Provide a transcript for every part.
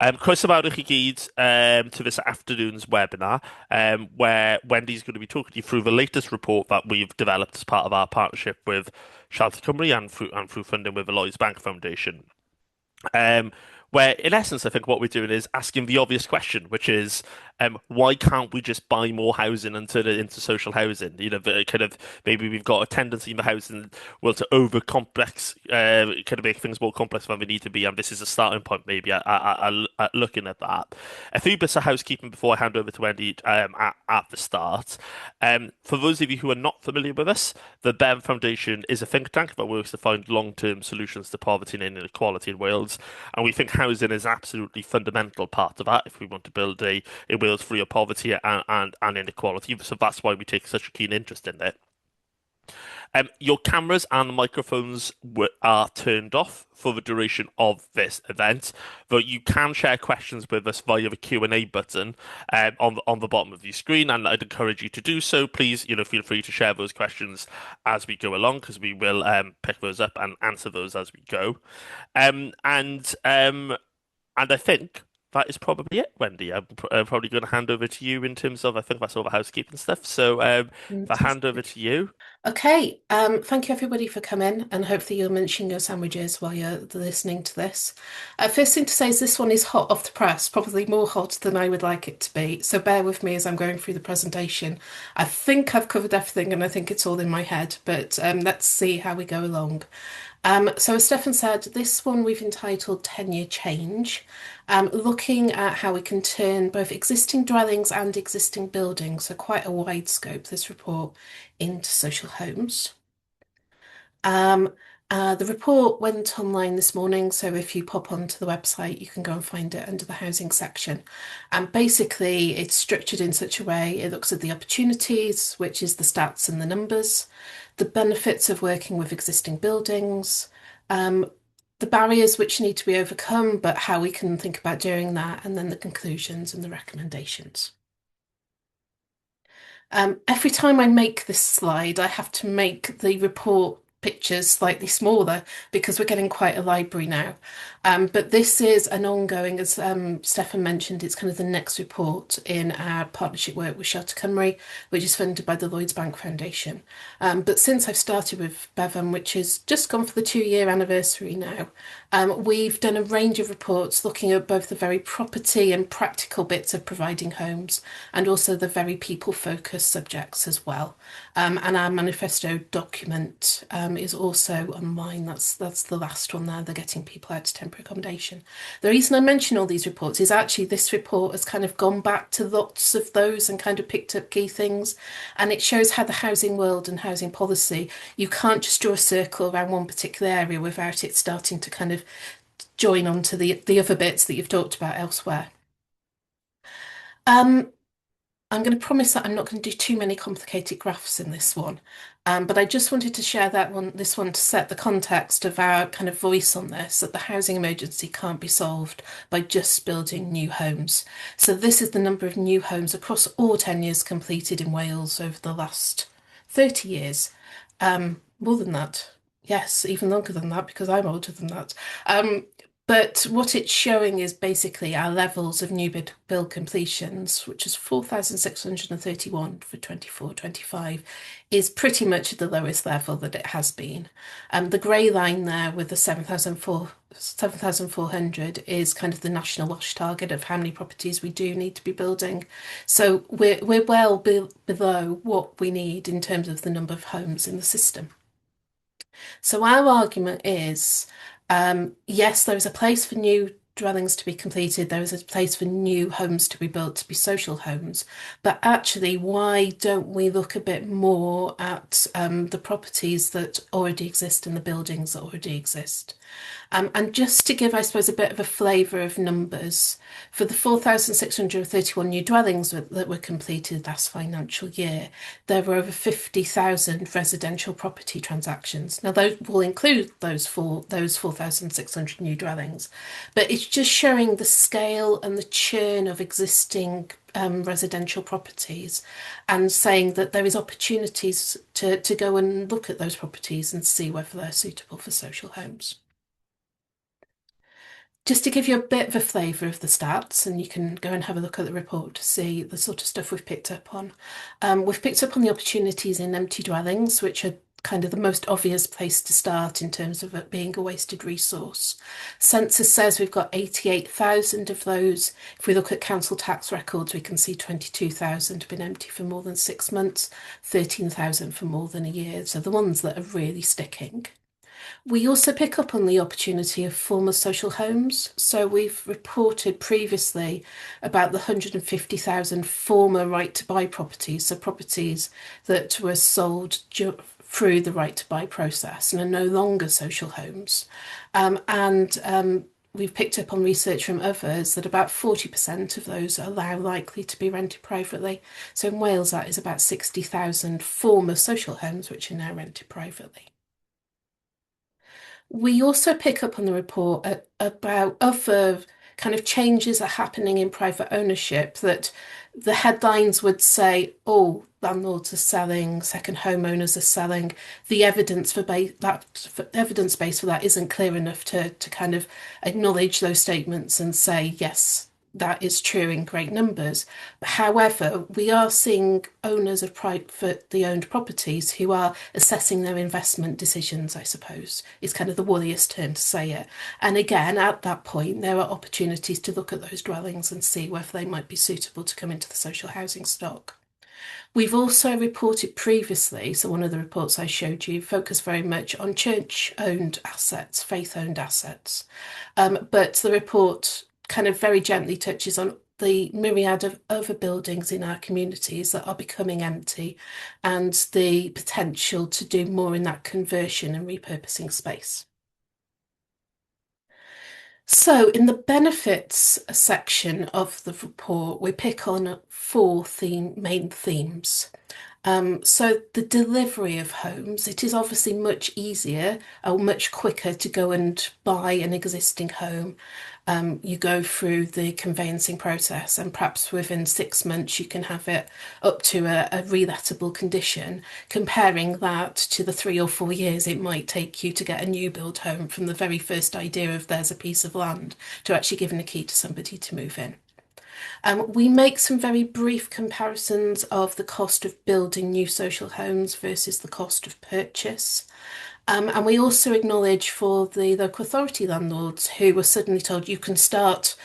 Croeso mawr i chi gyd to this afternoon's webinar, where Wendy's going to be talking you through the latest report that we've developed as part of our partnership with Shelter Cymru and through funding with the Lloyds Bank Foundation. Um, where in essence, I think what we're doing is asking the obvious question, which is, why can't we just buy more housing and turn it into social housing? Kind of maybe we've got a tendency in the housing world to over complex, kind of make things more complex than they need to be, and this is a starting point maybe at looking at that. A few bits of housekeeping before I hand over to Wendy at the start. For those of you who are not familiar with us, the Bevan Foundation is a think tank that works to find long-term solutions to poverty and inequality in Wales. And we think housing is an absolutely fundamental part of that if we want to build a Wales free of poverty and inequality. So that's why we take such a keen interest in it. Your cameras and microphones are turned off for the duration of this event, but you can share questions with us via the Q&A button on the bottom of your screen, and I'd encourage you to do so. Please, feel free to share those questions as we go along, because we will pick those up and answer those as we go. Um, and um, and I think that is probably it, Wendy. I'm probably going to hand over to you in terms of, I think that's all the housekeeping stuff. So, if I hand over Fantastic. to you. Okay, thank you everybody for coming, and hopefully you're munching your sandwiches while you're listening to this. First thing to say is this one is hot off the press, probably more hot than I would like it to be. So bear with me as I'm going through the presentation. I think I've covered everything, and I think it's all in my head, but let's see how we go along. So as Stefan said, this one we've entitled Tenure Change, looking at how we can turn both existing dwellings and existing buildings, so quite a wide scope, this report, into social homes. Um, the report went online this morning, so if you pop onto the website, you can go and find it under the housing section. And basically, it's structured in such a way it looks at the opportunities, which is the stats and the numbers, the benefits of working with existing buildings, um, the barriers which need to be overcome, but how we can think about doing that, and then the conclusions and the recommendations. Every time I make this slide, I have to make the report pictures slightly smaller because we're getting quite a library now. But this is an ongoing, as Stefan mentioned, it's kind of the next report in our partnership work with Shelter Cymru, which is funded by the Lloyds Bank Foundation. But since I've started with Bevan, which is just gone for the 2 year anniversary now, we've done a range of reports looking at both the very property and practical bits of providing homes and also the very people-focused subjects as well. And our manifesto document is also online. That's the last one there, the getting people out to temporary accommodation. The reason I mention all these reports is actually this report has kind of gone back to lots of those and kind of picked up key things. And it shows how the housing world and housing policy, you can't just draw a circle around one particular area without it starting to kind of join onto the other bits that you've talked about elsewhere. Um, I'm going to promise that I'm not going to do too many complicated graphs in this one. But I just wanted to share this one to set the context of our kind of voice on this, that the housing emergency can't be solved by just building new homes. So this is the number of new homes across all tenures completed in Wales over the last 30 years. More than that. Yes, even longer than that because I'm older than that. Um, but what it's showing is basically our levels of new build completions, which is 4,631 for 24-25, is pretty much at the lowest level that it has been. The grey line there with the 7,400 is kind of the national WASH target of how many properties we do need to be building. So we're well below what we need in terms of the number of homes in the system. So our argument is, yes, there is a place for new dwellings to be completed. There is a place for new homes to be built to be social homes. But actually, why don't we look a bit more at the properties that already exist and the buildings that already exist? And just to give, I suppose, a bit of a flavour of numbers, for the 4,631 new dwellings that were completed last financial year, there were over 50,000 residential property transactions. Now, those will include those 4,600 new dwellings, but it's just showing the scale and the churn of existing residential properties and saying that there is opportunities to go and look at those properties and see whether they're suitable for social homes. Just to give you a bit of a flavour of the stats, and you can go and have a look at the report to see the sort of stuff we've picked up on. We've picked up on the opportunities in empty dwellings, which are kind of the most obvious place to start in terms of it being a wasted resource. Census says we've got 88,000 of those. If we look at council tax records, we can see 22,000 have been empty for more than 6 months, 13,000 for more than a year. So the ones that are really sticking. We also pick up on the opportunity of former social homes. So we've reported previously about the 150,000 former right to buy properties, so properties that were sold through the right to buy process and are no longer social homes. And we've picked up on research from others that about 40% of those are now likely to be rented privately. So in Wales, that is about 60,000 former social homes which are now rented privately. We also pick up on the report about other kind of changes are happening in private ownership that the headlines would say, oh, landlords are selling, second homeowners are selling. The evidence base for that isn't clear enough to kind of acknowledge those statements and say, yes, that is true in great numbers. However, we are seeing owners of privately owned properties who are assessing their investment decisions, I suppose, is kind of the woolliest term to say it. And again, at that point, there are opportunities to look at those dwellings and see whether they might be suitable to come into the social housing stock. We've also reported previously, so one of the reports I showed you focused very much on church-owned assets, faith-owned assets. But the report kind of very gently touches on the myriad of other buildings in our communities that are becoming empty and the potential to do more in that conversion and repurposing space. So, in the benefits section of the report, we pick on four main themes. So the delivery of homes, it is obviously much easier or much quicker to go and buy an existing home. You go through the conveyancing process, and perhaps within 6 months you can have it up to a relatable condition, comparing that to the 3 or 4 years it might take you to get a new build home from the very first idea of there's a piece of land to actually giving a key to somebody to move in. We make some very brief comparisons of the cost of building new social homes versus the cost of purchase. And we also acknowledge for the local authority landlords who were suddenly told you can start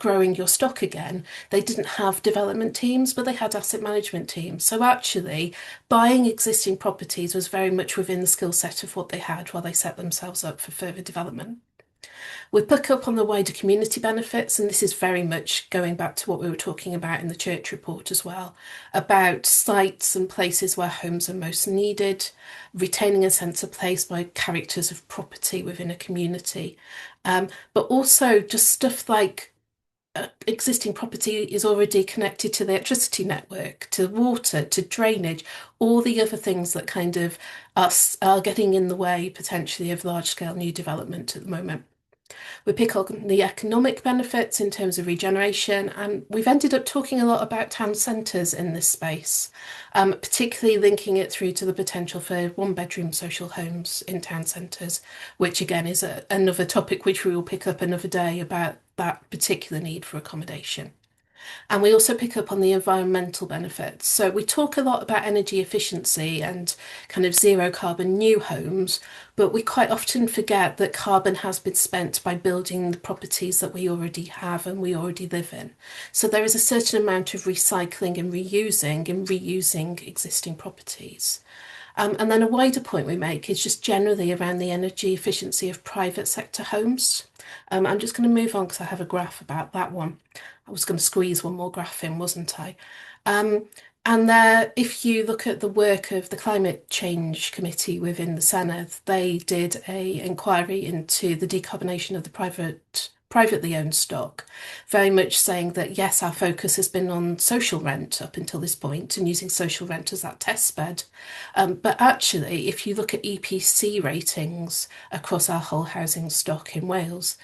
growing your stock again. They didn't have development teams, but they had asset management teams. So actually, buying existing properties was very much within the skill set of what they had while they set themselves up for further development. We pick up on the wider community benefits, and this is very much going back to what we were talking about in the church report as well, about sites and places where homes are most needed, retaining a sense of place by characters of property within a community. But also just stuff like existing property is already connected to the electricity network, to water, to drainage, all the other things that kind of are getting in the way potentially of large scale new development at the moment. We pick on the economic benefits in terms of regeneration, and we've ended up talking a lot about town centres in this space, particularly linking it through to the potential for one-bedroom social homes in town centres, which again is another topic which we will pick up another day about that particular need for accommodation. And we also pick up on the environmental benefits. So we talk a lot about energy efficiency and kind of zero carbon new homes, but we quite often forget that carbon has been spent by building the properties that we already have and we already live in. So there is a certain amount of recycling and reusing existing properties. And then a wider point we make is just generally around the energy efficiency of private sector homes. I'm just going to move on because I have a graph about that one. I was going to squeeze one more graph in, wasn't I? Um, and there, if you look at the work of the Climate Change Committee within the Senedd, they did a inquiry into the decarbonation of the privately owned stock, very much saying that yes, our focus has been on social rent up until this point and using social rent as that test bed. But actually, if you look at EPC ratings across our whole housing stock in Wales,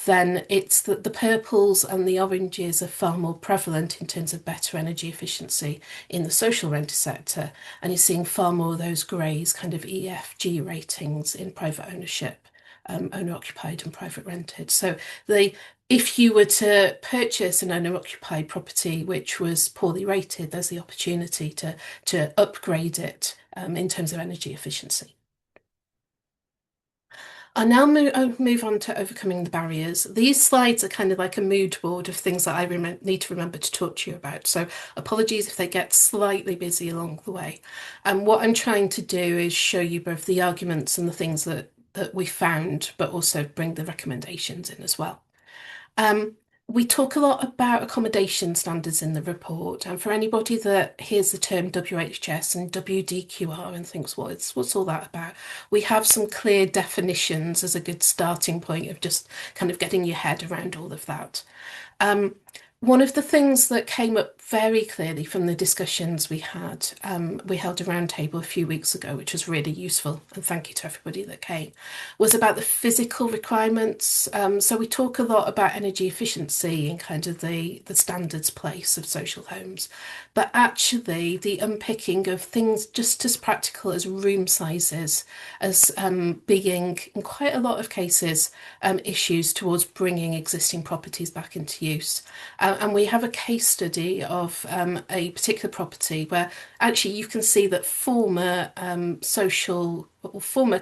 then it's that the purples and the oranges are far more prevalent in terms of better energy efficiency in the social renter sector. And you're seeing far more of those greys, kind of EFG ratings in private ownership. owner occupied and private rented. So the if you were to purchase an owner occupied property which was poorly rated, there's the opportunity to upgrade it in terms of energy efficiency. I'll move on to overcoming the barriers. These slides are kind of like a mood board of things that need to remember to talk to you about. So apologies if they get slightly busy along the way. And what I'm trying to do is show you both the arguments and the things that we found, but also bring the recommendations in as well. Um, we talk a lot about accommodation standards in the report, and for anybody that hears the term WHS and WDQR and thinks, well, what's all that about? We have some clear definitions as a good starting point of just kind of getting your head around all of that. Um, One of the things that came up very clearly from the discussions we held a roundtable a few weeks ago, which was really useful, and thank you to everybody that came, was about the physical requirements. So we talk a lot about energy efficiency in kind of the standards place of social homes, but actually the unpicking of things just as practical as room sizes, as being in quite a lot of cases issues towards bringing existing properties back into use. And we have a case study of a particular property where actually you can see that former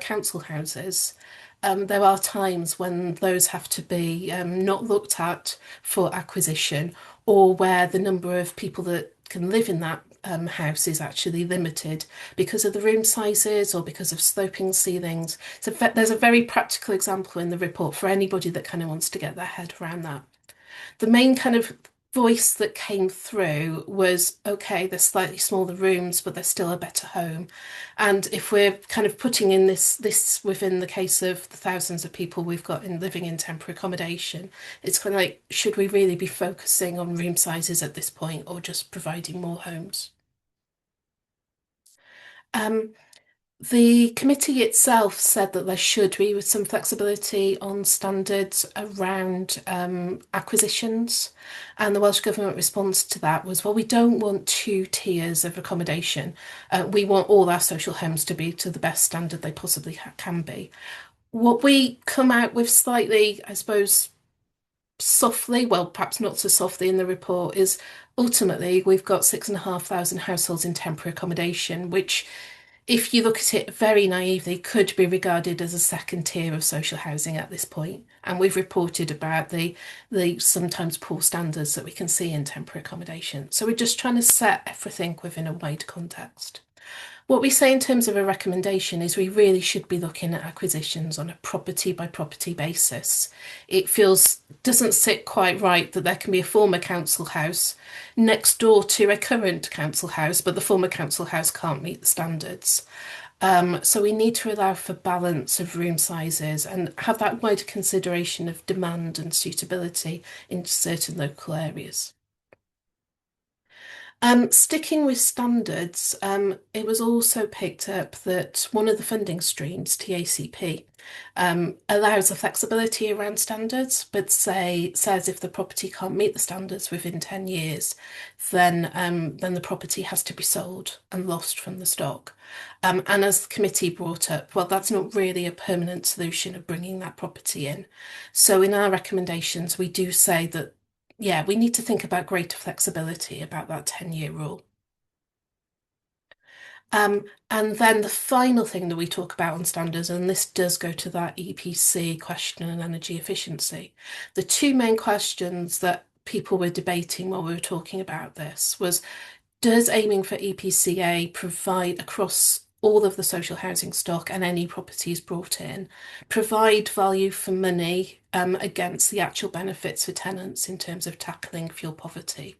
council houses, there are times when those have to be not looked at for acquisition, or where the number of people that can live in that house is actually limited because of the room sizes or because of sloping ceilings. So there's a very practical example in the report for anybody that kind of wants to get their head around that. The main kind of voice that came through was, okay, they're slightly smaller rooms, but they're still a better home. And if we're kind of putting in this within the case of the thousands of people we've got living in temporary accommodation, it's kind of like, should we really be focusing on room sizes at this point or just providing more homes? Um, The committee itself said that there should be with some flexibility on standards around acquisitions. And the Welsh Government response to that was, well, we don't want two tiers of accommodation. We want all our social homes to be to the best standard they possibly can be. What we come out with slightly, I suppose, softly, well, perhaps not so softly in the report, is ultimately we've got 6,500 households in temporary accommodation, which if you look at it very naively, could be regarded as a second tier of social housing at this point. And we've reported about the sometimes poor standards that we can see in temporary accommodation. So we're just trying to set everything within a wide context. What we say in terms of a recommendation is we really should be looking at acquisitions on a property by property basis. It doesn't sit quite right that there can be a former council house next door to a current council house, but the former council house can't meet the standards. So we need to allow for balance of room sizes and have that wider consideration of demand and suitability in certain local areas. Sticking with standards, it was also picked up that one of the funding streams, TACP, allows the flexibility around standards, but says if the property can't meet the standards within 10 years, then the property has to be sold and lost from the stock. And as the committee brought up, well, that's not really a permanent solution of bringing that property in. So in our recommendations, we do say that yeah, we need to think about greater flexibility about that 10-year rule. And then the final thing that we talk about on standards, and this does go to that EPC question and energy efficiency. The two main questions that people were debating while we were talking about this was, does aiming for EPCA provide across all of the social housing stock and any properties brought in, provide value for money against the actual benefits for tenants in terms of tackling fuel poverty?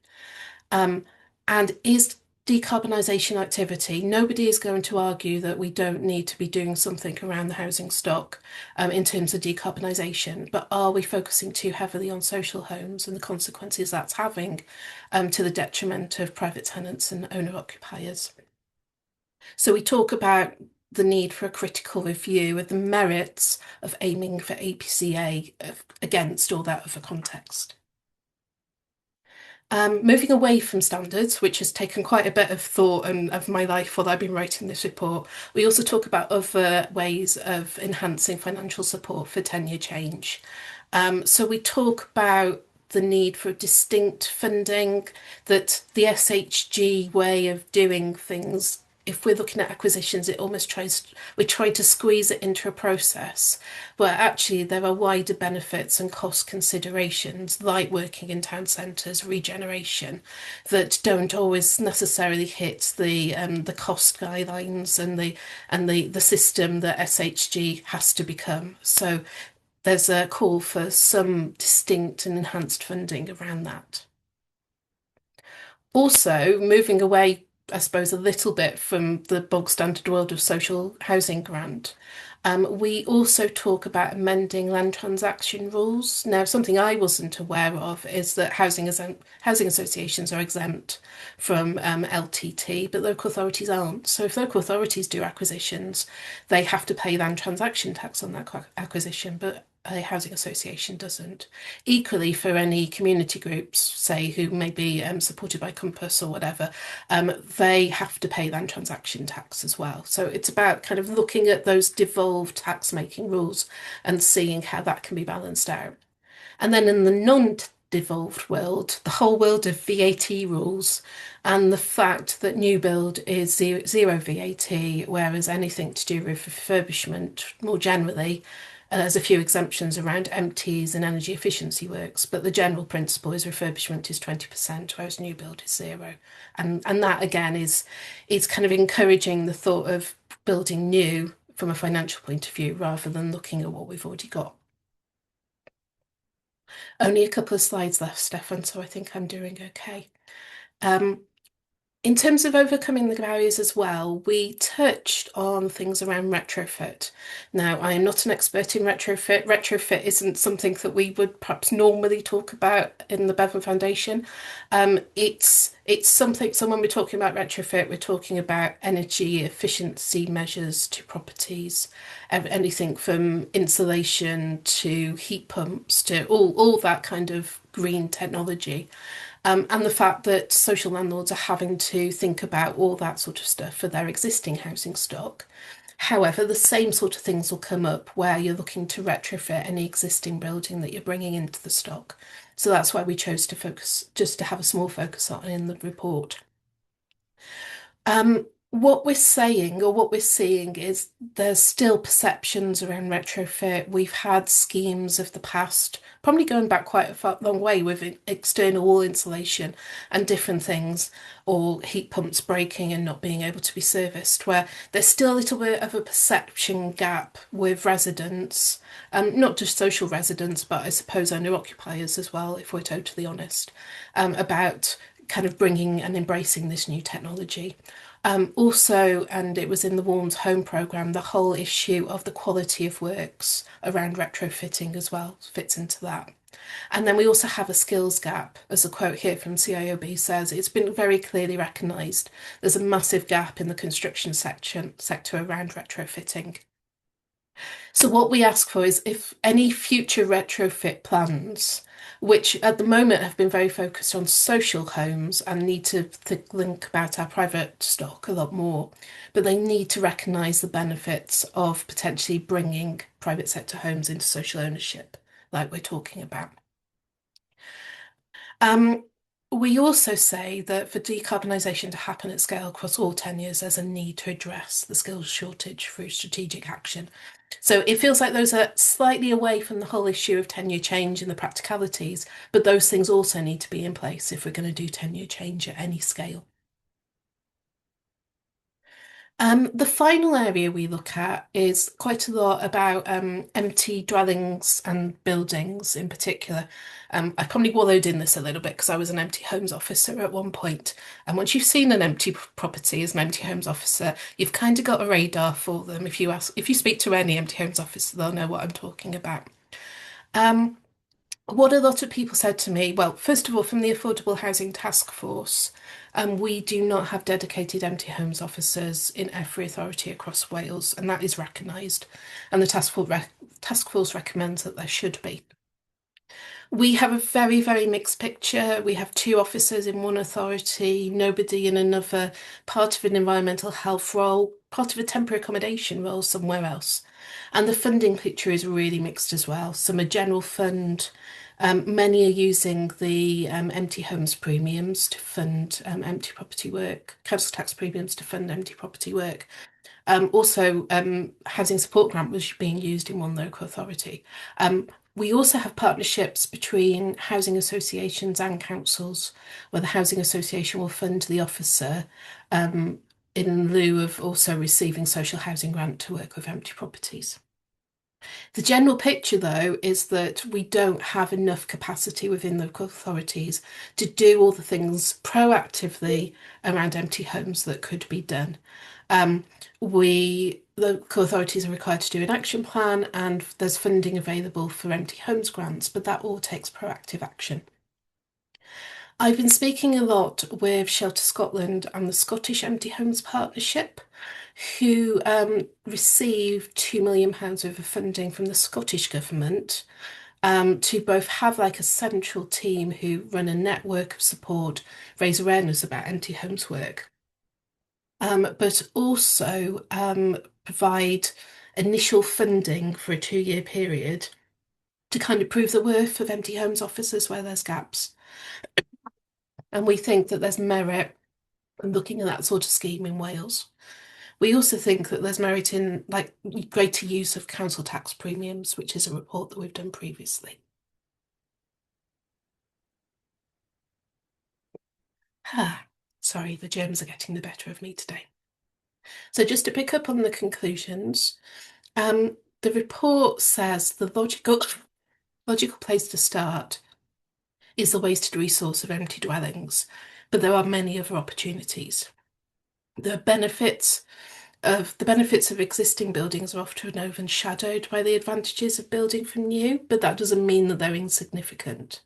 Um, and is decarbonisation activity, nobody is going to argue that we don't need to be doing something around the housing stock in terms of decarbonisation, but are we focusing too heavily on social homes and the consequences that's having to the detriment of private tenants and owner occupiers? So we talk about the need for a critical review of the merits of aiming for APCA against all that other context. Moving away from standards, which has taken quite a bit of thought and of my life while I've been writing this report, we also talk about other ways of enhancing financial support for tenure change. So we talk about the need for distinct funding, that the SHG way of doing things, if we're looking at acquisitions, it almost we try to squeeze it into a process where actually there are wider benefits and cost considerations, like working in town centres, regeneration, that don't always necessarily hit the cost guidelines and the system that SHG has to become. So there's a call for some distinct and enhanced funding around that. Also, moving away, I suppose, a little bit from the bog standard world of social housing grant, we also talk about amending land transaction rules. Now, something I wasn't aware of is that housing associations are exempt from LTT, but local authorities aren't. So if local authorities do acquisitions, they have to pay land transaction tax on that acquisition, but a housing association doesn't. Equally, for any community groups, say, who may be supported by Compass or whatever, they have to pay land transaction tax as well. So it's about kind of looking at those devolved tax making rules and seeing how that can be balanced out. And then in the non-devolved world, the whole world of VAT rules and the fact that new build is zero VAT, whereas anything to do with refurbishment more generally, there's a few exemptions around empties and energy efficiency works, but the general principle is refurbishment is 20%, whereas new build is zero. And that again is kind of encouraging the thought of building new from a financial point of view rather than looking at what we've already got. Only a couple of slides left, Stefan, so I think I'm doing okay. Um, In terms of overcoming the barriers as well, we touched on things around retrofit. Now, I am not an expert in retrofit. Retrofit isn't something that we would perhaps normally talk about in the Bevan Foundation. It's something, so when we're talking about retrofit, we're talking about energy efficiency measures to properties, anything from insulation to heat pumps to all that kind of green technology. And the fact that social landlords are having to think about all that sort of stuff for their existing housing stock. However, the same sort of things will come up where you're looking to retrofit any existing building that you're bringing into the stock. So that's why we chose to focus, just to have a small focus on in the report. What we're saying or what we're seeing is there's still perceptions around retrofit. We've had schemes of the past, probably going back quite a long way with external wall insulation and different things, or heat pumps breaking and not being able to be serviced, where there's still a little bit of a perception gap with residents, not just social residents, but I suppose owner occupiers as well, if we're totally honest, about kind of bringing and embracing this new technology. Also, and it was in the Warms Home programme, the whole issue of the quality of works around retrofitting as well fits into that. And then we also have a skills gap, as a quote here from CIOB says, it's been very clearly recognised. There's a massive gap in the construction sector around retrofitting. So what we ask for is if any future retrofit plans, which at the moment have been very focused on social homes and need to think about our private stock a lot more, but they need to recognise the benefits of potentially bringing private sector homes into social ownership, like we're talking about. Um, we also say that for decarbonisation to happen at scale across all tenures, there's a need to address the skills shortage through strategic action. So it feels like those are slightly away from the whole issue of tenure change and the practicalities, but those things also need to be in place if we're going to do tenure change at any scale. The final area we look at is quite a lot about empty dwellings and buildings in particular. I probably wallowed in this a little bit because I was an empty homes officer at one point. And once you've seen an empty property as an empty homes officer, you've kind of got a radar for them. If you speak to any empty homes officer, they'll know what I'm talking about. Um, what a lot of people said to me, well, first of all, from the Affordable Housing Task Force, we do not have dedicated empty homes officers in every authority across Wales, and that is recognised. And the task force recommends that there should be. We have a very, very mixed picture. We have two officers in one authority, nobody in another, part of an environmental health role, part of a temporary accommodation role somewhere else. And the funding picture is really mixed as well. Some are general fund. Many are using the empty homes premiums to fund empty property work, council tax premiums to fund empty property work. Also, housing support grant was being used in one local authority. We also have partnerships between housing associations and councils, where the housing association will fund the officer in lieu of also receiving social housing grant to work with empty properties. The general picture, though, is that we don't have enough capacity within local authorities to do all the things proactively around empty homes that could be done. Um, local authorities are required to do an action plan, and there's funding available for empty homes grants, but that all takes proactive action. I've been speaking a lot with Shelter Scotland and the Scottish Empty Homes Partnership, who received £2 million worth of funding from the Scottish Government to both have like a central team who run a network of support, raise awareness about empty homes work, but also provide initial funding for a 2 year period to kind of prove the worth of empty homes officers where there's gaps. And we think that there's merit in looking at that sort of scheme in Wales. We also think that there's merit in like greater use of council tax premiums, which is a report that we've done previously. Ah, sorry, the germs are getting the better of me today. So just to pick up on the conclusions, the report says the logical place to start is the wasted resource of empty dwellings, but there are many other opportunities. The benefits of existing buildings are often overshadowed by the advantages of building from new, but that doesn't mean that they're insignificant.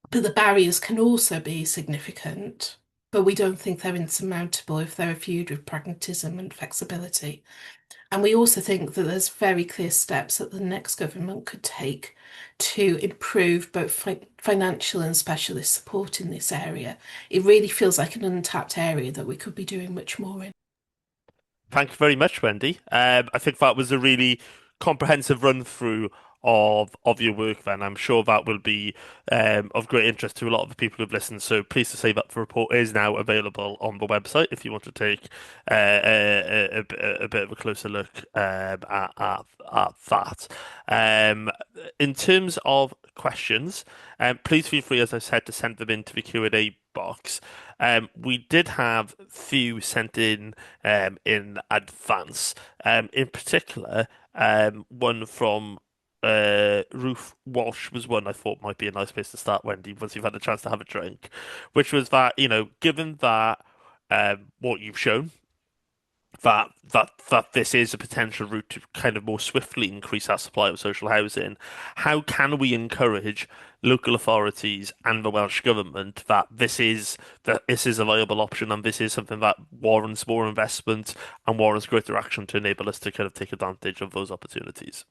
But the barriers can also be significant, but we don't think they're insurmountable if they're viewed with pragmatism and flexibility. And we also think that there's very clear steps that the next government could take to improve both financial and specialist support in this area. It really feels like an untapped area that we could be doing much more in. Thank you very much, Wendy. I think that was a really comprehensive run through of your work. Then I'm sure that will be of great interest to a lot of the people who've listened. So pleased to say that the report is now available on the website if you want to take a bit of a closer look at that. Um, in terms of questions, please feel free, as I said, to send them into the Q&A box. We did have few sent in advance. In particular, one from Ruth Walsh was one I thought might be a nice place to start, Wendy, once you've had a chance to have a drink, which was that, given that what you've shown, that this is a potential route to kind of more swiftly increase our supply of social housing. How can we encourage local authorities and the Welsh government that this is a viable option and this is something that warrants more investment and warrants greater action to enable us to kind of take advantage of those opportunities?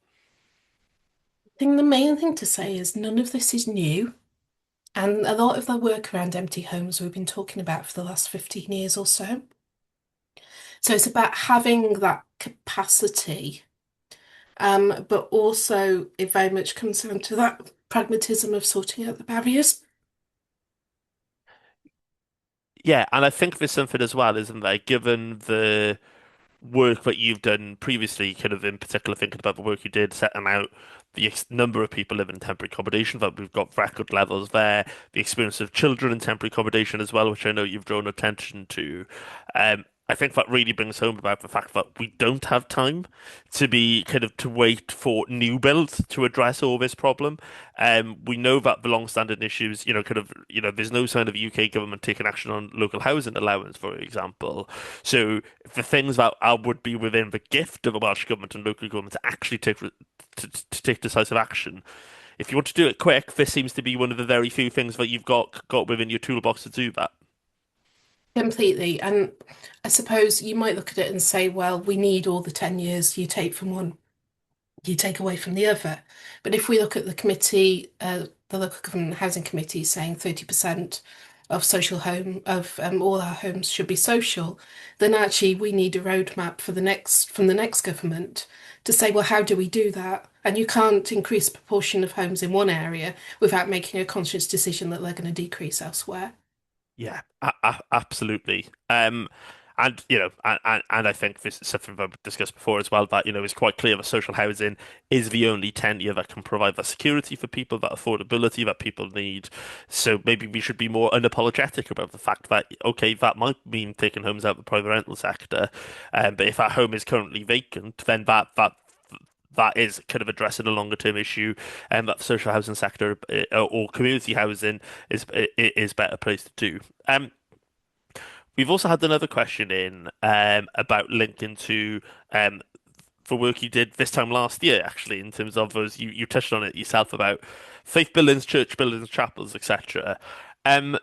I think the main thing to say is none of this is new. And a lot of the work around empty homes we've been talking about for the last 15 years or so. So it's about having that capacity, but also it very much comes down to that pragmatism of sorting out the barriers. Yeah, and I think there's something as well, isn't there? Given the work that you've done previously, kind of in particular thinking about the work you did, setting out the number of people living in temporary accommodation, that we've got record levels there, the experience of children in temporary accommodation as well, which I know you've drawn attention to. I think that really brings home about the fact that we don't have time to be kind of to wait for new builds to address all this problem. We know that the long-standing issues, there's no sign of the UK government taking action on local housing allowance, for example. So the things that would be within the gift of the Welsh government and local government to actually to take decisive action. If you want to do it quick, this seems to be one of the very few things that you've got within your toolbox to do that. Completely. And I suppose you might look at it and say, well, we need all the 10 years you take from one. you take away from the other. But if we look at the committee, the local government housing committee saying 30% of social home of all our homes should be social, then actually we need a roadmap for the next from the next government to say, well, how do we do that? And you can't increase the proportion of homes in one area without making a conscious decision that they're going to decrease elsewhere. Yeah, absolutely. And and I think this is something I've discussed before as well. That it's quite clear that social housing is the only tenure that can provide that security for people, that affordability that people need. So maybe we should be more unapologetic about the fact that okay, that might mean taking homes out of the private rental sector, but if our home is currently vacant, then that is kind of addressing a longer term issue, and that the social housing sector or community housing is better place to do. We've also had another question in about linking to for work you did this time last year, actually, in terms of those you touched on it yourself about faith buildings, church buildings, chapels, etc. Um,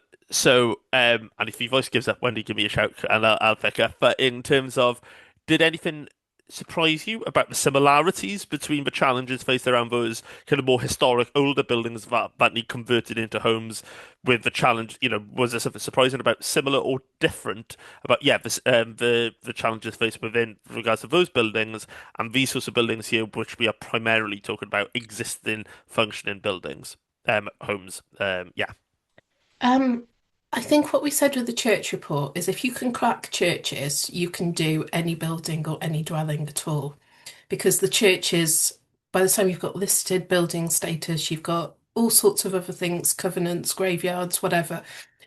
and if your voice gives up, Wendy, give me a shout and I'll pick up. But in terms of, did anything surprise you about the similarities between the challenges faced around those kind of more historic, older buildings that need converted into homes with the challenge, was there something surprising about similar or different about, yeah, the challenges faced within regards to those buildings and these sorts of buildings here, which we are primarily talking about existing functioning buildings, homes. Yeah. Um, I think what we said with the church report is if you can crack churches, you can do any building or any dwelling at all. Because the churches, by the time you've got listed building status, you've got all sorts of other things, covenants, graveyards, whatever.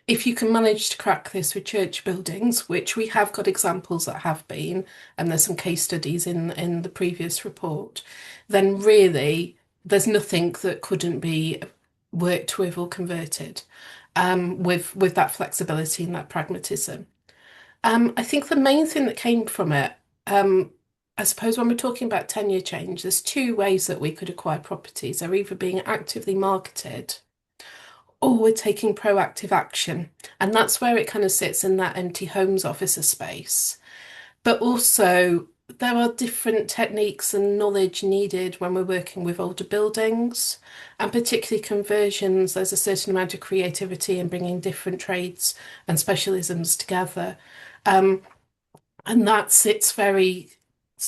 If you can manage to crack this with church buildings, which we have got examples that have been, and there's some case studies in the previous report, then really there's nothing that couldn't be worked with or converted with that flexibility and that pragmatism. I think the main thing that came from it, um, I suppose when we're talking about tenure change, there's two ways that we could acquire properties. They're either being actively marketed or we're taking proactive action. And that's where it kind of sits in that empty homes officer space. But also, there are different techniques and knowledge needed when we're working with older buildings, and particularly conversions. There's a certain amount of creativity in bringing different trades and specialisms together. Um, and that sits very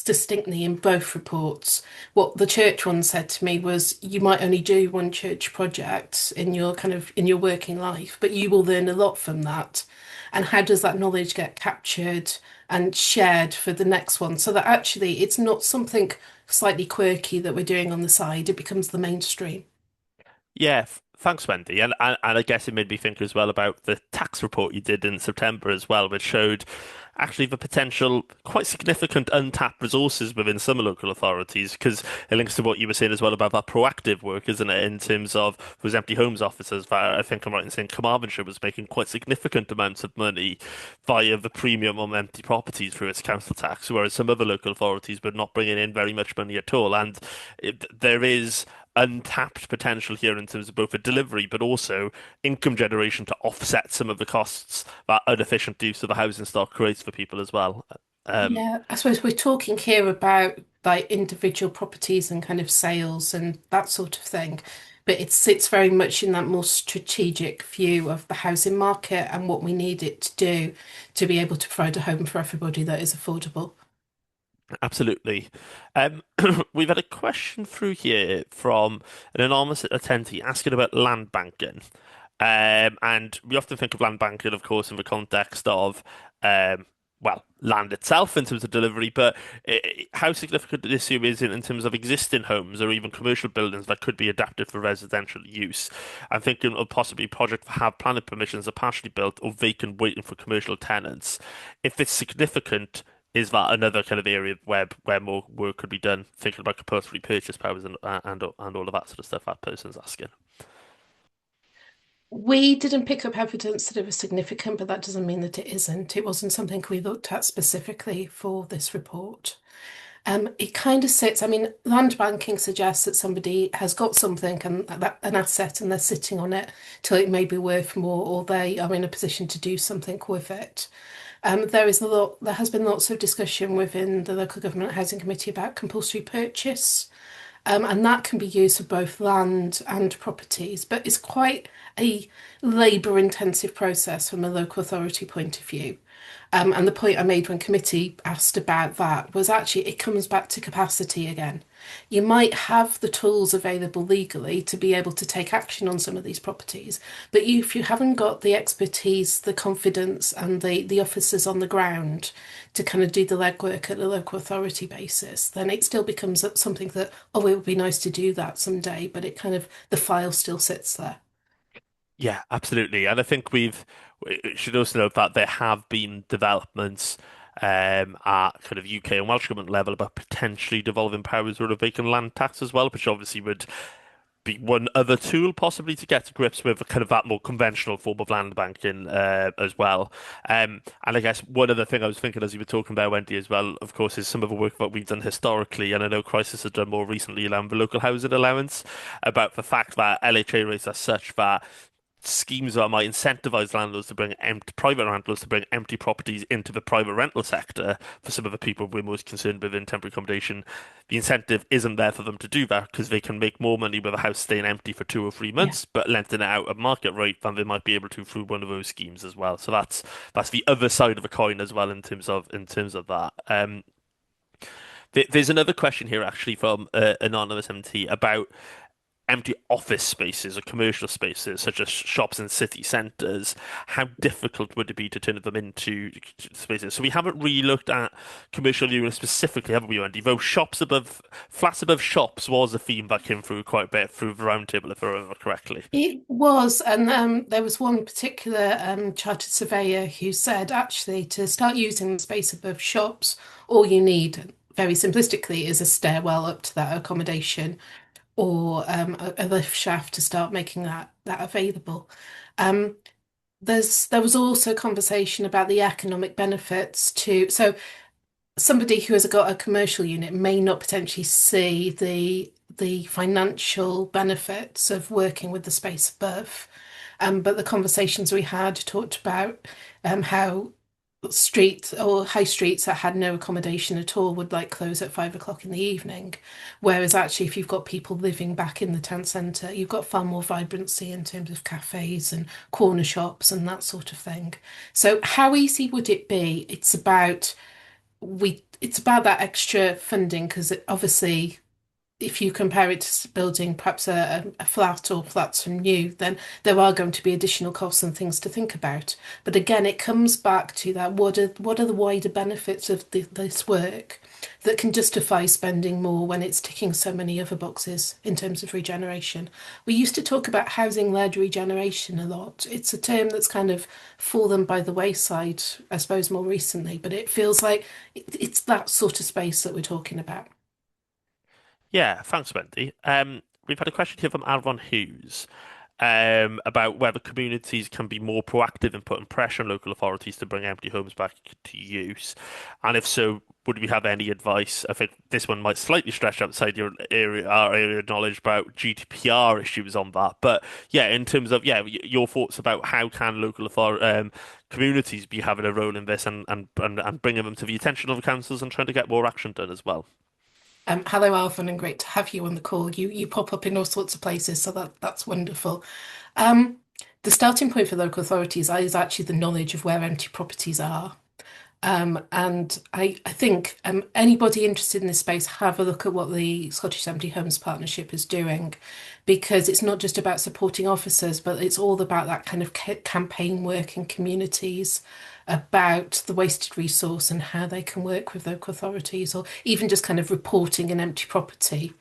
distinctly in both reports. What the church one said to me was, you might only do one church project in your in your working life, but you will learn a lot from that. And how does that knowledge get captured and shared for the next one so that actually it's not something slightly quirky that we're doing on the side, it becomes the mainstream. Yeah, thanks, Wendy. And I guess it made me think as well about the tax report you did in September as well, which showed actually the potential quite significant untapped resources within some local authorities, because it links to what you were saying as well about that proactive work, isn't it, in terms of those empty homes officers that I think I'm right in saying Carmarthenshire was making quite significant amounts of money via the premium on empty properties through its council tax, whereas some other local authorities were not bringing in very much money at all. And there is untapped potential here in terms of both a delivery but also income generation to offset some of the costs that inefficient use of the housing stock creates for people as well. Um, Yeah, I suppose we're talking here about like individual properties and kind of sales and that sort of thing, but it sits very much in that more strategic view of the housing market and what we need it to do to be able to provide a home for everybody that is affordable. Absolutely. Um, we've had a question through here from an anonymous attendee asking about land banking. And we often think of land banking, of course, in the context of, um, land itself in terms of delivery, but how significant this issue is in terms of existing homes or even commercial buildings that could be adapted for residential use. I'm thinking of possibly projects that have planning permissions are partially built or vacant waiting for commercial tenants. If it's significant, is that another kind of area where more work could be done? Thinking about compulsory purchase powers and all of that sort of stuff that person's asking. We didn't pick up evidence that it was significant, but that doesn't mean that it isn't. It wasn't something we looked at specifically for this report. It kind of sits, I mean, land banking suggests that somebody has got something and an asset and they're sitting on it till it may be worth more or they are in a position to do something with it. There has been lots of discussion within the local government housing committee about compulsory purchase. And that can be used for both land and properties, but it's quite a labour intensive process from a local authority point of view. And the point I made when committee asked about that was actually it comes back to capacity again. You might have the tools available legally to be able to take action on some of these properties, but if you haven't got the expertise, the confidence, and the officers on the ground to kind of do the legwork at the local authority basis, then it still becomes something that, oh, it would be nice to do that someday, but it kind of, the file still sits there. Yeah, absolutely. And I think we should also note that there have been developments at kind of UK and Welsh government level about potentially devolving powers over a vacant land tax as well, which obviously would be one other tool possibly to get to grips with kind of that more conventional form of land banking as well. And I guess one other thing I was thinking as you were talking about, Wendy, as well, of course, is some of the work that we've done historically, and I know Crisis has done more recently around the local housing allowance, about the fact that LHA rates are such that schemes that might incentivize landlords to bring private landlords to bring empty properties into the private rental sector for some of the people we're most concerned with in temporary accommodation. The incentive isn't there for them to do that because they can make more money with a house staying empty for 2 or 3 months, but renting it out at market rate than they might be able to through one of those schemes as well. So that's the other side of the coin as well in terms of that. There's another question here actually from anonymous MT about empty office spaces or commercial spaces, such as shops and city centres. How difficult would it be to turn them into spaces? So we haven't really looked at commercial units specifically, haven't we, Andy? Though flats above shops was a theme that came through quite a bit through the roundtable, if I remember correctly. It was, and there was one particular chartered surveyor who said actually to start using the space above shops, all you need, very simplistically, is a stairwell up to that accommodation or a lift shaft to start making that available. Um, there was also conversation about the economic benefits to somebody who has got a commercial unit may not potentially see the financial benefits of working with the space above. But the conversations we had talked about how streets or high streets that had no accommodation at all would like close at 5 o'clock in the evening. Whereas actually, if you've got people living back in the town centre, you've got far more vibrancy in terms of cafes and corner shops and that sort of thing. So how easy would it be? It's about that extra funding because obviously if you compare it to building perhaps a flat or flats from new, then there are going to be additional costs and things to think about. But again, it comes back to that what are the wider benefits of this work that can justify spending more when it's ticking so many other boxes in terms of regeneration. We used to talk about housing-led regeneration a lot. It's a term that's kind of fallen by the wayside, I suppose, more recently, but it feels like it's that sort of space that we're talking about. Yeah, thanks, Wendy. We've had a question here from Alron Hughes about whether communities can be more proactive in putting pressure on local authorities to bring empty homes back to use. And if so, would we have any advice? I think this one might slightly stretch outside our area of knowledge about GDPR issues on that. But yeah, in terms of your thoughts about how can local authority communities be having a role in this and bringing them to the attention of the councils and trying to get more action done as well. Hello, Alvin, and great to have you on the call. You pop up in all sorts of places, so that's wonderful. Um, the starting point for local authorities is actually the knowledge of where empty properties are. And I think anybody interested in this space, have a look at what the Scottish Empty Homes Partnership is doing, because it's not just about supporting officers, but it's all about that kind of campaign work in communities about the wasted resource and how they can work with local authorities, or even just kind of reporting an empty property.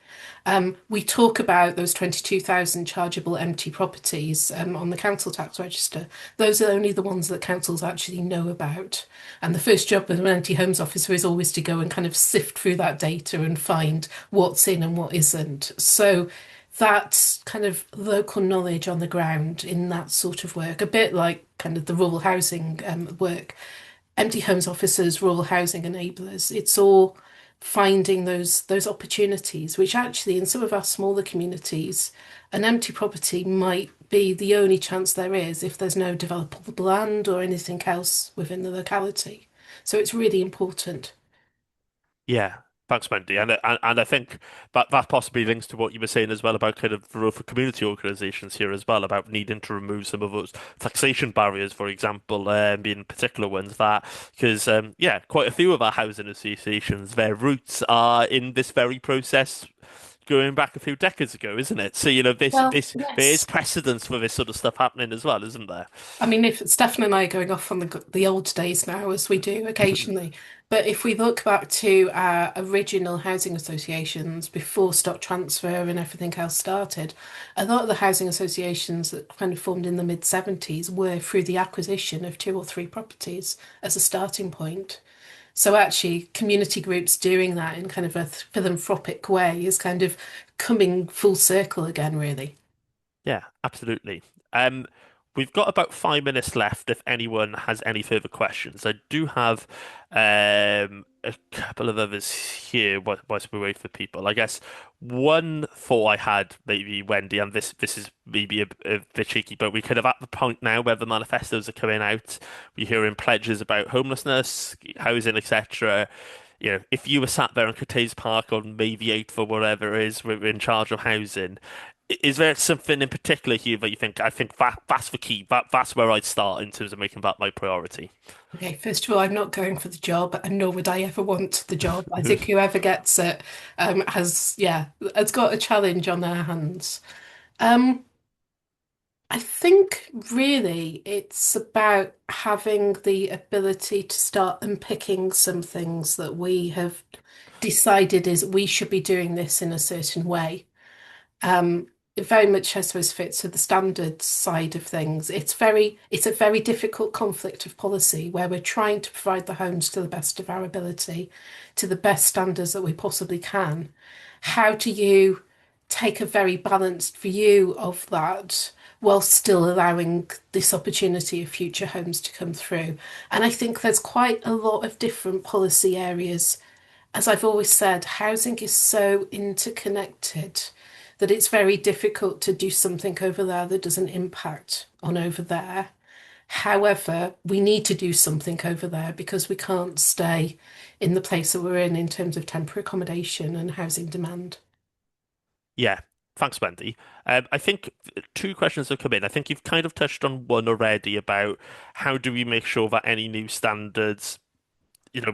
We talk about those 22,000 chargeable empty properties on the council tax register. Those are only the ones that councils actually know about. And the first job of an empty homes officer is always to go and kind of sift through that data and find what's in and what isn't. So that kind of local knowledge on the ground in that sort of work, a bit like kind of the rural housing work, empty homes officers, rural housing enablers, it's all finding those opportunities, which actually in some of our smaller communities, an empty property might be the only chance there is if there's no developable land or anything else within the locality. So it's really important. Yeah, thanks, Wendy. And I think that possibly links to what you were saying as well about kind of the role for community organisations here as well, about needing to remove some of those taxation barriers, for example, being particular ones that because yeah, quite a few of our housing associations, their roots are in this very process. Going back a few decades ago, isn't it? So, Well, there is yes. precedence for this sort of stuff happening as well, isn't there? I mean, if Stefan and I are going off on the old days now, as we do occasionally, but if we look back to our original housing associations before stock transfer and everything else started, a lot of the housing associations that kind of formed in the mid 70s were through the acquisition of two or three properties as a starting point. So actually, community groups doing that in kind of a philanthropic way is kind of coming full circle again, really. Yeah, absolutely. Um, we've got about 5 minutes left if anyone has any further questions. I do have a couple of others here whilst we wait for people. I guess one thought I had, maybe Wendy, and this is maybe a bit cheeky, but we're kind of at the point now where the manifestos are coming out. We're hearing pledges about homelessness, housing, etc. If you were sat there in Cathays Park on May the 8th or whatever it is, we're in charge of housing. Is there something in particular here that you think, I think that's the key, that's where I'd start in terms of making that my priority? Okay, first of all, I'm not going for the job, and nor would I ever want the job. I think whoever gets it has got a challenge on their hands. Um, I think really it's about having the ability to start unpicking some things that we have decided is we should be doing this in a certain way. It very much, I suppose, fits with the standards side of things. It's a very difficult conflict of policy where we're trying to provide the homes to the best of our ability, to the best standards that we possibly can. How do you take a very balanced view of that while still allowing this opportunity of future homes to come through? And I think there's quite a lot of different policy areas. As I've always said, housing is so interconnected that it's very difficult to do something over there that doesn't impact on over there. However, we need to do something over there because we can't stay in the place that we're in terms of temporary accommodation and housing demand. Yeah, thanks, Wendy. I think two questions have come in. I think you've kind of touched on one already about how do we make sure that any new standards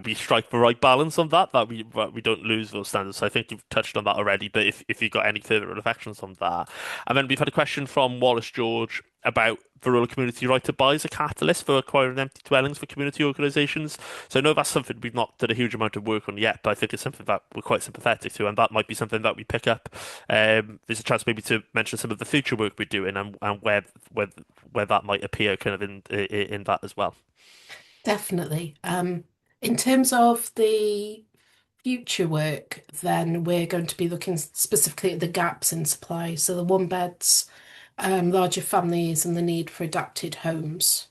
we strike the right balance on that we don't lose those standards. So I think you've touched on that already, but if you've got any further reflections on that. And then we've had a question from Wallace George about the rural community right to buy as a catalyst for acquiring empty dwellings for community organisations. So I know that's something we've not done a huge amount of work on yet, but I think it's something that we're quite sympathetic to, and that might be something that we pick up. There's a chance maybe to mention some of the future work we're doing and where that might appear kind of in that as well. Definitely. In terms of the future work, then we're going to be looking specifically at the gaps in supply. So the one beds, larger families, and the need for adapted homes.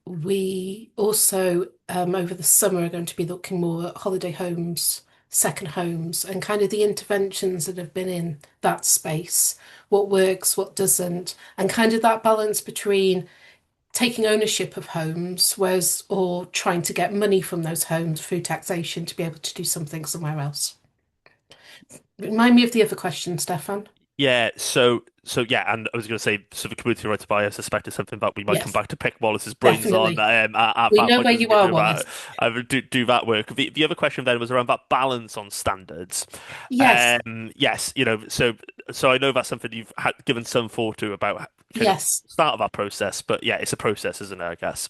We also, over the summer, are going to be looking more at holiday homes, second homes, and kind of the interventions that have been in that space, what works, what doesn't, and kind of that balance between taking ownership of homes, whereas or trying to get money from those homes through taxation to be able to do something somewhere else. Remind me of the other question, Stefan. Yeah, so yeah, and I was going to say, so the community right to buy, I suspect is something that we might come Yes, back to pick Wallace's brains on definitely. at We that know point where as you we are, do Wallace. that. Do that work. The other question then was around that balance on standards. Yes, Yes, so I know that's something you've had given some thought to about kind of yes. start of that process, but yeah, it's a process, isn't it? I guess.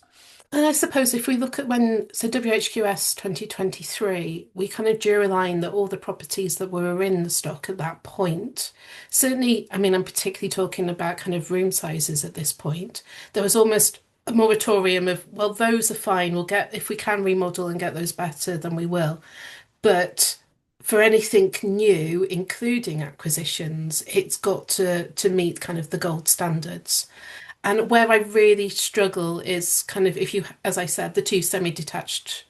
And I suppose if we look at so WHQS 2023, we kind of drew a line that all the properties that were in the stock at that point, certainly, I mean, I'm particularly talking about kind of room sizes at this point. There was almost a moratorium of, well, those are fine. If we can remodel and get those better, then we will. But for anything new, including acquisitions, it's got to meet kind of the gold standards. And where I really struggle is kind of if you, as I said, the two semi-detached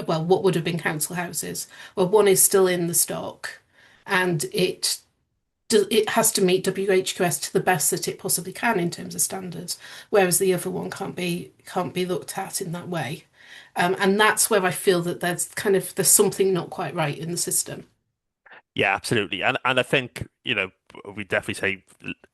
well, what would have been council houses. Well, one is still in the stock, and it it has to meet WHQS to the best that it possibly can in terms of standards, whereas the other one can't be looked at in that way. And that's where I feel that there's something not quite right in the system. Yeah, absolutely. And I think, we definitely say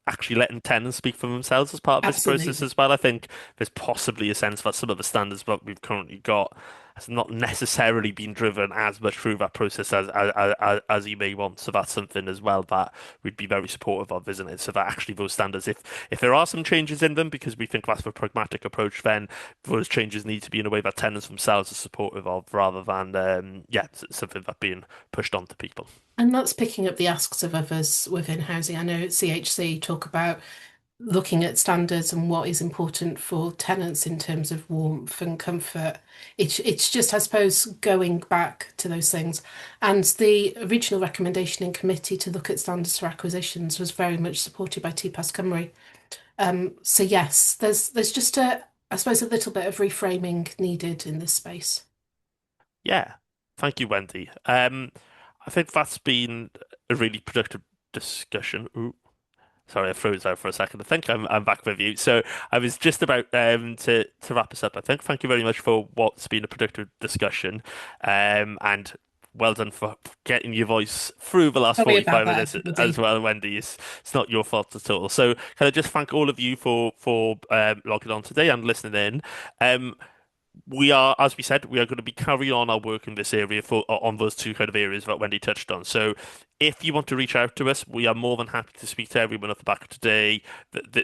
actually letting tenants speak for themselves as part of this process Absolutely. as well. I think there's possibly a sense that some of the standards that we've currently got has not necessarily been driven as much through that process as you may want. So that's something as well that we'd be very supportive of, isn't it? So that actually those standards, if there are some changes in them, because we think that's the pragmatic approach, then those changes need to be in a way that tenants themselves are supportive of, rather than something that being pushed onto people. And that's picking up the asks of others within housing. I know at CHC talk about looking at standards and what is important for tenants in terms of warmth and comfort. It's just, I suppose, going back to those things. And the original recommendation in committee to look at standards for acquisitions was very much supported by TPAS Cymru. So yes, there's just I suppose a little bit of reframing needed in this space. Yeah, thank you, Wendy. I think that's been a really productive discussion. Ooh, sorry, I froze out for a second. I think I'm back with you. So I was just about to wrap us up. I think. Thank you very much for what's been a productive discussion, and well done for getting your voice through the last Sorry about 45 that, minutes as everybody. well, Wendy. It's not your fault at all. So can I just thank all of you for logging on today and listening in. We are, as we said, we are going to be carrying on our work in this area on those two kind of areas that Wendy touched on. So, if you want to reach out to us, we are more than happy to speak to everyone at the back of today.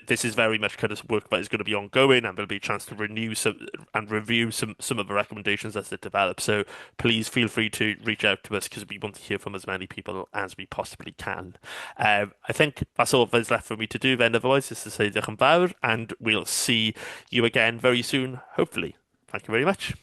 This is very much kind of work that is going to be ongoing, and there'll be a chance to renew some and review some of the recommendations as they develop. So, please feel free to reach out to us because we want to hear from as many people as we possibly can. I think that's all there's left for me to do then. Otherwise, is to say diolch yn fawr, and we'll see you again very soon, hopefully. Thank you very much.